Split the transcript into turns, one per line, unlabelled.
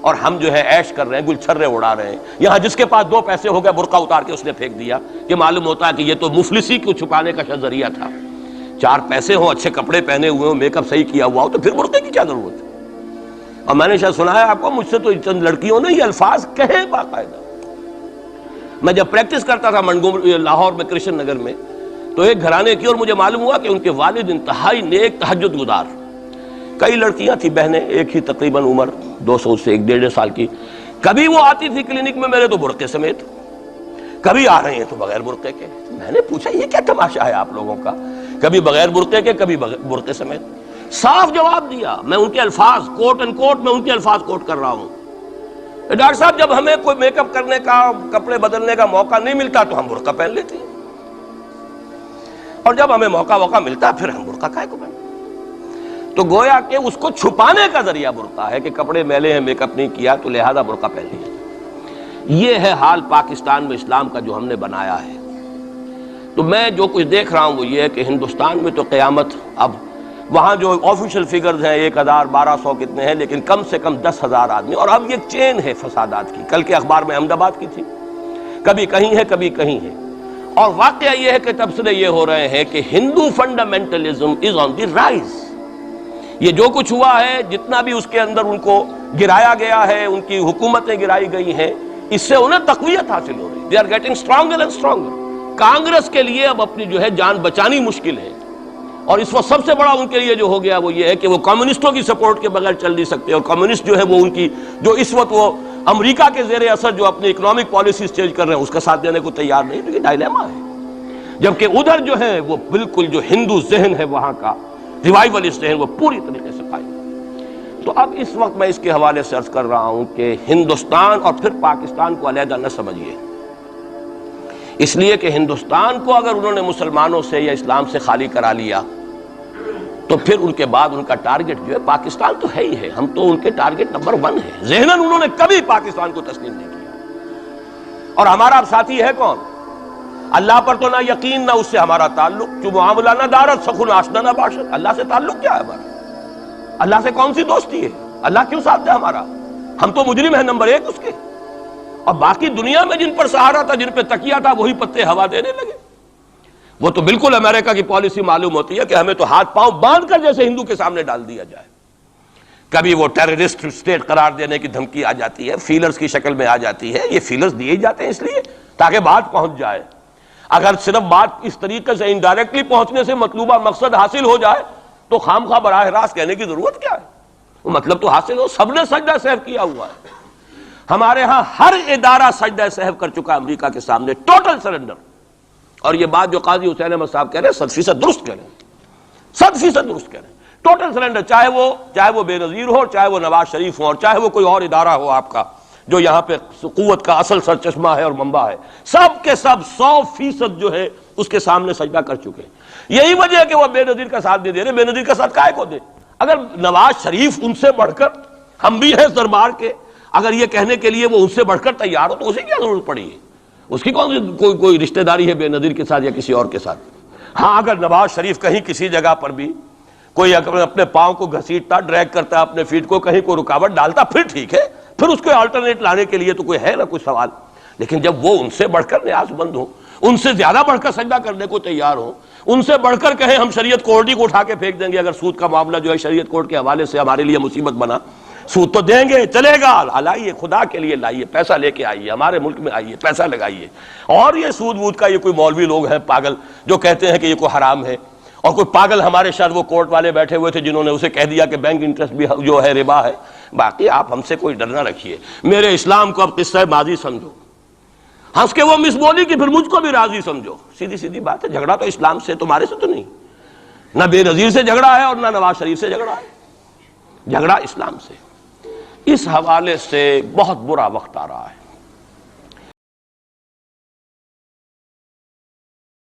اور ہم جو ہے عیش کر رہے ہیں، گل چھرے اڑا رہے ہیں. یہاں جس کے پاس 2 پیسے ہو گئے برقع اتار کے اس نے پھینک دیا کہ معلوم ہوتا ہے کہ یہ تو مفلسی کو چھپانے کا ذریعہ تھا. 4 پیسے ہوں، اچھے کپڑے پہنے ہوئے ہوں، میک اپ صحیح کیا ہوا ہو، تو پھر برقعے کی کیا ضرورت ہے؟ اور میں نے شاید سنا ہے آپ کو، مجھ سے تو چند لڑکیوں نے یہ الفاظ کہے باقاعدہ. میں جب پریکٹس کرتا تھا لاہور میں کرشن نگر میں، تو ایک گھرانے کی، اور مجھے معلوم ہوا کہ ان کے والد انتہائی نیک تہجد گزار. کئی لڑکیاں تھیں بہنیں، ایک ہی تقریباً عمر 200 سے 1.5 سال کی. کبھی وہ آتی تھی کلینک میں میرے تو برقعے سمیت، کبھی آ رہے ہیں تو بغیر برقعے کے. میں نے پوچھا یہ کیا تماشا ہے آپ لوگوں کا، کبھی بغیر برقعے کے کبھی برقعے سمیت. صاف جواب دیا، میں ان کے الفاظ کوٹ اینڈ کوٹ میں ان کے الفاظ کوٹ کر رہا ہوں. ڈاکٹر صاحب جب ہمیں کوئی میک اپ کرنے کا، کپڑے بدلنے کا موقع نہیں ملتا تو ہم برقع پہن لیتے ہیں، اور جب ہمیں موقع ملتا پھر ہم برقع کائے کو پہنتے. تو گویا کہ اس کو چھپانے کا ذریعہ برقع ہے کہ کپڑے میلے ہیں، میک اپ نہیں کیا تو لہذا برقع پہن لیا. یہ ہے حال پاکستان میں اسلام کا جو ہم نے بنایا ہے. تو میں جو کچھ دیکھ رہا ہوں وہ یہ ہے کہ ہندوستان میں تو قیامت، اب وہاں جو آفیشیل فگرز ہیں 1000 1200 کتنے ہیں، لیکن کم سے کم 10,000 آدمی، اور اب یہ چین ہے فسادات کی. کل کے اخبار میں احمد آباد کی تھی، کبھی کہیں ہے کبھی کہیں ہے. اور واقعہ یہ ہے کہ تبصرے یہ ہو رہے ہیں کہ ہندو فنڈامنٹلزم از آن دی رائز. یہ جو کچھ ہوا ہے، جتنا بھی اس کے اندر ان کو گرایا گیا ہے، ان کی حکومتیں گرائی گئی ہیں، اس سے انہیں تقویت حاصل ہو رہی. They are getting stronger and stronger. Congress کے لیے اب اپنی جو ہے جان بچانی مشکل ہے، اور اس وقت سب سے بڑا ان کے لیے جو ہو گیا وہ یہ ہے کہ وہ کمیونسٹوں کی سپورٹ کے بغیر چل نہیں سکتے. اور کمیونسٹ جو ہے وہ ان کی جو اس وقت وہ امریکہ کے زیر اثر جو اپنی اکنامک پالیسیز چینج کر رہے ہیں اس کا ساتھ دینے کو تیار نہیں. تو یہ ڈائلیما ہے. جبکہ ادھر جو ہے وہ بالکل جو ہندو ذہن ہے وہاں کا ریوائولسٹ ذہن وہ پوری طریقے سے قائم. تو اب اس وقت میں اس کے حوالے سے عرض کر رہا ہوں کہ ہندوستان اور پھر پاکستان کو علیحدہ نہ سمجھیے، اس لیے کہ ہندوستان کو اگر انہوں نے مسلمانوں سے یا اسلام سے خالی کرا لیا تو پھر ان کے بعد ان کا ٹارگٹ جو ہے پاکستان تو ہے ہی ہے. ہم تو ان کے ٹارگٹ نمبر 1 ہے. ذہناً انہوں نے کبھی پاکستان کو تسلیم نہیں کیا. اور ہمارا اب ساتھی ہے کون؟ اللہ پر تو نہ یقین نہ اس سے ہمارا تعلق. جو معاملہ نہ دارت سخن آشنا نہ باشد. اللہ سے تعلق کیا ہے ہمارا؟ اللہ سے کون سی دوستی ہے؟ اللہ کیوں ساتھ ہے ہمارا؟ ہم تو مجرم ہیں نمبر 1 اس کے. اور باقی دنیا میں جن پر سہارا تھا، جن پہ تکیہ تھا، وہی پتے ہوا دینے لگے. وہ تو بالکل امریکہ کی پالیسی معلوم ہوتی ہے کہ ہمیں تو ہاتھ پاؤں باندھ کر جیسے ہندو کے سامنے ڈال دیا جائے. کبھی وہ ٹیررسٹ اسٹیٹ قرار دینے کی دھمکی آ جاتی ہے، فیلرز کی شکل میں آ جاتی ہے. یہ فیلرز دیے جاتے ہیں اس لیے تاکہ بات پہنچ جائے. اگر صرف بات اس طریقے سے انڈائریکٹلی پہنچنے سے مطلوبہ مقصد حاصل ہو جائے تو خام خواہ براہ راست کہنے کی ضرورت کیا ہے؟ وہ مطلب تو حاصل ہو. سب نے سجدہ سہو کیا ہوا ہے. ہمارے ہاں ہر ادارہ سجدہ سہو کر چکا امریکہ کے سامنے، ٹوٹل سرنڈر. اور یہ بات جو قاضی حسین احمد صاحب کہہ رہے ہیں 100% درست کہہ رہے ہیں، 100% درست کہہ رہے ہیں. ٹوٹل سرنڈر، چاہے وہ بے نظیر ہو، چاہے وہ نواز شریف ہو، اور چاہے وہ کوئی اور ادارہ ہو آپ کا جو یہاں پہ قوت کا اصل سرچشمہ ہے اور منبع ہے، سب کے سب 100% جو ہے اس کے سامنے سجدہ کر چکے ہیں. یہی وجہ ہے کہ وہ بے نظیر کا ساتھ نہیں دے رہے. بے نظیر کا ساتھ کائے کو دے؟ اگر نواز شریف ان سے بڑھ کر، ہم بھی ہیں اس دربار کے، اگر یہ کہنے کے لیے وہ ان سے بڑھ کر تیار ہو تو اسے کیا ضرورت پڑی ہے؟ اس کی کون سی کوئی رشتہ داری ہے بے نظیر کے ساتھ یا کسی اور کے ساتھ؟ ہاں اگر نواز شریف کہیں کسی جگہ پر بھی کوئی اپنے پاؤں کو گھسیٹتا، ڈریگ کرتا اپنے فیٹ کو، کہیں کوئی رکاوٹ ڈالتا، پھر ٹھیک ہے، پھر اس کو آلٹرنیٹ لانے کے لیے تو کوئی ہے نہ کوئی سوال. لیکن جب وہ ان سے بڑھ کر نیاز مند ہوں، ان سے زیادہ بڑھ کر سجدہ کرنے کو تیار ہوں، ان سے بڑھ کر کہیں ہم شریعت کوڈ کو اٹھا کے پھینک دیں گے اگر سود کا معاملہ جو ہے شریعت کوڈ کے حوالے سے ہمارے لیے مصیبت بنا، سود تو دیں گے، چلے گا، لائیے خدا کے لیے لائیے، پیسہ لے کے آئیے، ہمارے ملک میں آئیے، پیسہ لگائیے. اور یہ سود وود کا یہ کوئی مولوی لوگ ہیں پاگل جو کہتے ہیں کہ یہ کوئی حرام ہے، اور کوئی پاگل ہمارے شاید وہ کورٹ والے بیٹھے ہوئے تھے جنہوں نے اسے کہہ دیا کہ بینک انٹرسٹ بھی جو ہے ربا ہے. باقی آپ ہم سے کوئی ڈر نہ رکھیے. میرے اسلام کو اب قصہ ماضی سمجھو، ہنس کے وہ مس بولی کہ پھر مجھ کو بھی راضی سمجھو. سیدھی سیدھی بات ہے. جھگڑا تو اسلام سے تمہارے سے تو نہیں، نہ بے نظیر سے جھگڑا ہے اور نہ نواز شریف سے جھگڑا ہے، جھگڑا اسلام سے. اس حوالے سے بہت برا وقت آ رہا ہے.